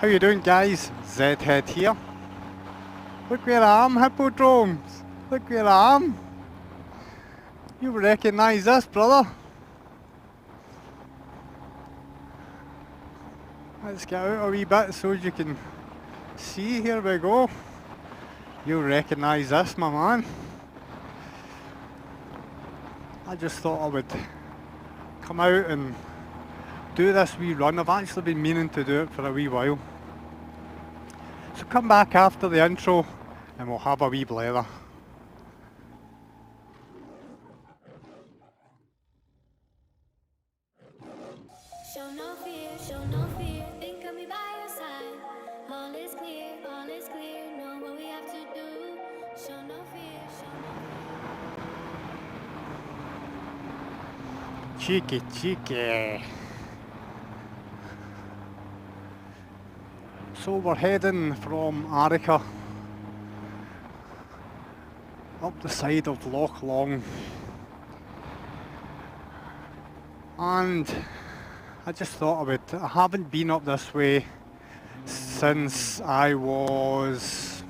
How you doing, guys? Zedhead here. Look where I am, Hippodrones. Look where I am. You recognise this, brother? Let's get out a wee bit so you can see. Here we go. You recognise this, my man. I just thought I would come out and do this wee run. I've actually been meaning to do it for a wee while. So come back after the intro and we'll have a wee blather. Show no fear, think of me by your side. All is clear, know what we have to do. Show no fear, Cheeky, cheeky. So we're heading from Arica up the side of Loch Long, and I just thought I haven't been up this way since I was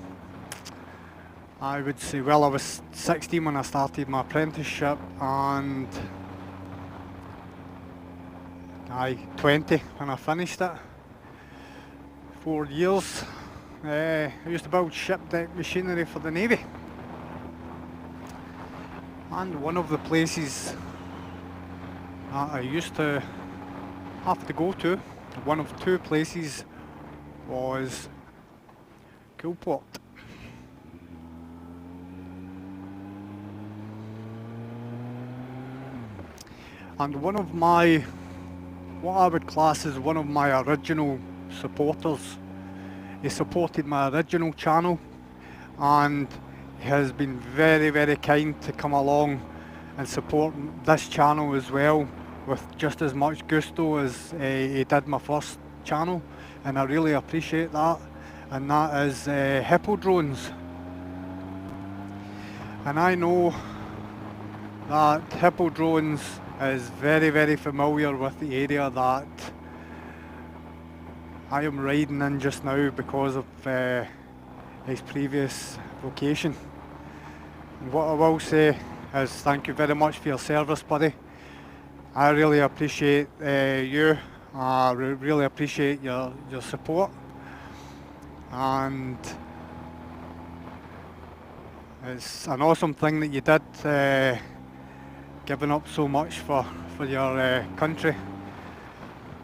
16 when I started my apprenticeship, and 20 when I finished it. 4 years. I used to build ship deck machinery for the Navy, and one of the places that I used to have to go to, one of two places, was Coolport. And one of my, what I would class as one of my original supporters, he supported my original channel, and he has been very, very kind to come along and support this channel as well with just as much gusto as he did my first channel, and I really appreciate that. And that is Hippodrones. And I know that Hippodrones is very, very familiar with the area that I am riding in just now because of his previous vocation. And what I will say is thank you very much for your service, buddy. I really appreciate you. I really appreciate your support, and it's an awesome thing that you did, giving up so much for your country.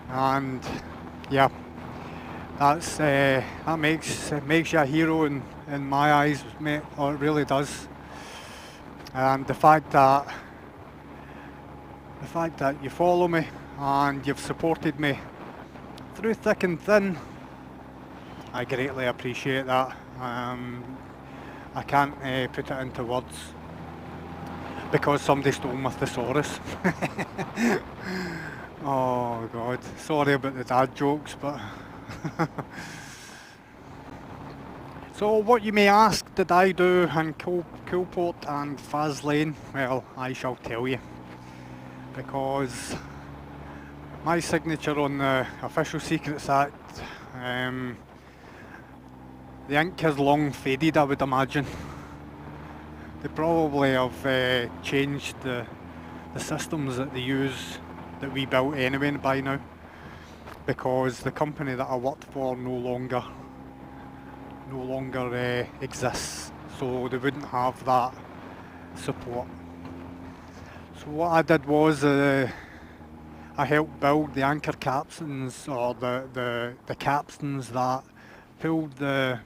And yeah, that makes you a hero in my eyes, mate. Oh, it really does. And the fact that you follow me and you've supported me through thick and thin, I greatly appreciate that. I can't put it into words because somebody stole my thesaurus. Oh God, sorry about the dad jokes, but so what you may ask, did I do in Coolport and Faslane? Well, I shall tell you, because my signature on the Official Secrets Act, the ink has long faded, I would imagine. They probably have changed the systems that they use, that we built anyway by now, because the company that I worked for no longer exists, so they wouldn't have that support. So what I did was I helped build the anchor capstans, or the capstans that pulled the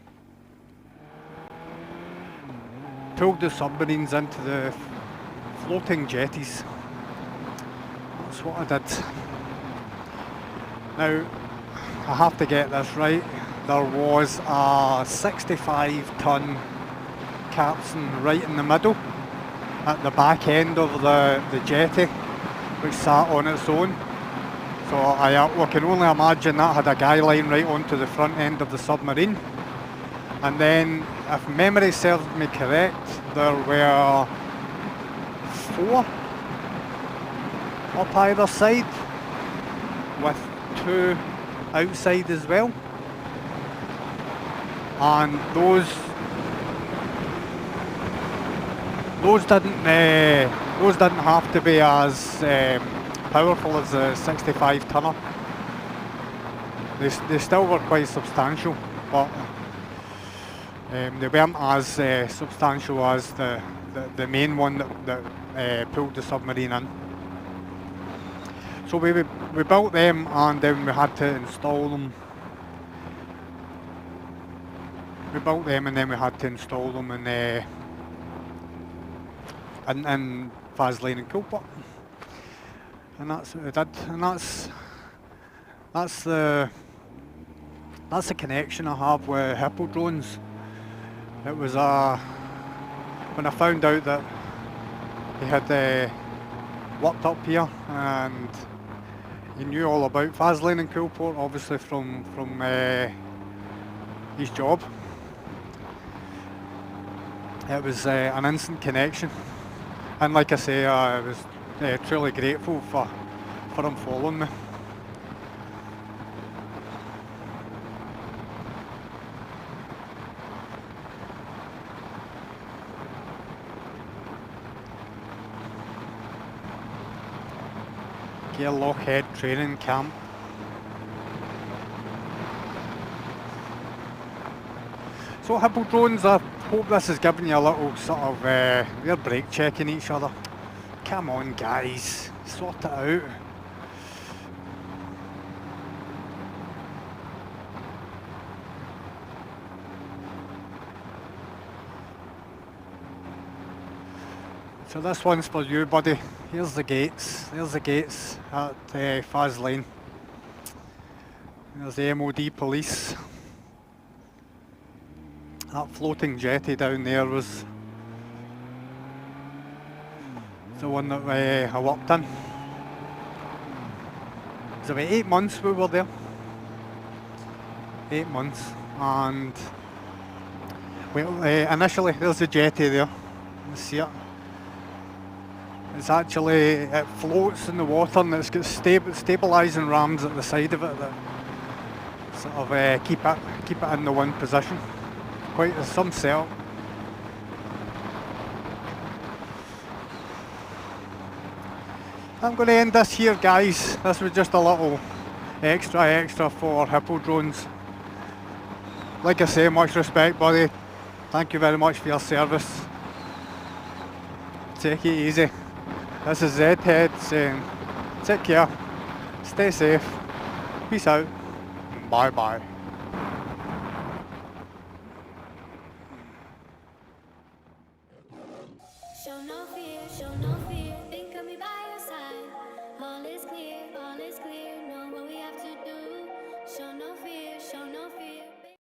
submarines into the floating jetties. That's what I did. Now, I have to get this right. There was a 65-ton capstan right in the middle, at the back end of the jetty, which sat on its own. So I can only imagine that had a guy line right onto the front end of the submarine. And then, if memory serves me correct, there were 4 up either side, with 2 outside as well. and those didn't have to be as powerful as the 65 tonner. They still were quite substantial, but they weren't as substantial as the main one that pulled the submarine in. So we built them, and then we had to install them. We built them, and then we had to install them in Vaseline and Coolpot. And that's what we did. And that's the connection I have with Hippodrones. It was when I found out that he had worked up here, and he knew all about Vaseline and Coolport, obviously from his job. It was an instant connection, and like I say, I was truly grateful for him following me. Lockhead training camp. So Hippodrones, I hope this has given you a little sort of, we're brake checking each other. Come on guys, sort it out. So this one's for you, buddy. Here's the gates. There's the gates at Vaseline. There's the MOD police. That floating jetty down there was the one that I worked in. It was about 8 months we were there. 8 months, and well, initially there's the jetty there. You see it. It's actually, it floats in the water, and it's got stabilising rams at the side of it that sort of keep it in the one position. Quite some setup. I'm going to end this here, guys. This was just a little extra for Hippodrones. Like I say, much respect, buddy. Thank you very much for your service. Take it easy. This is Zedhead saying, take care, stay safe, peace out, bye bye. Show no fear, show no fear.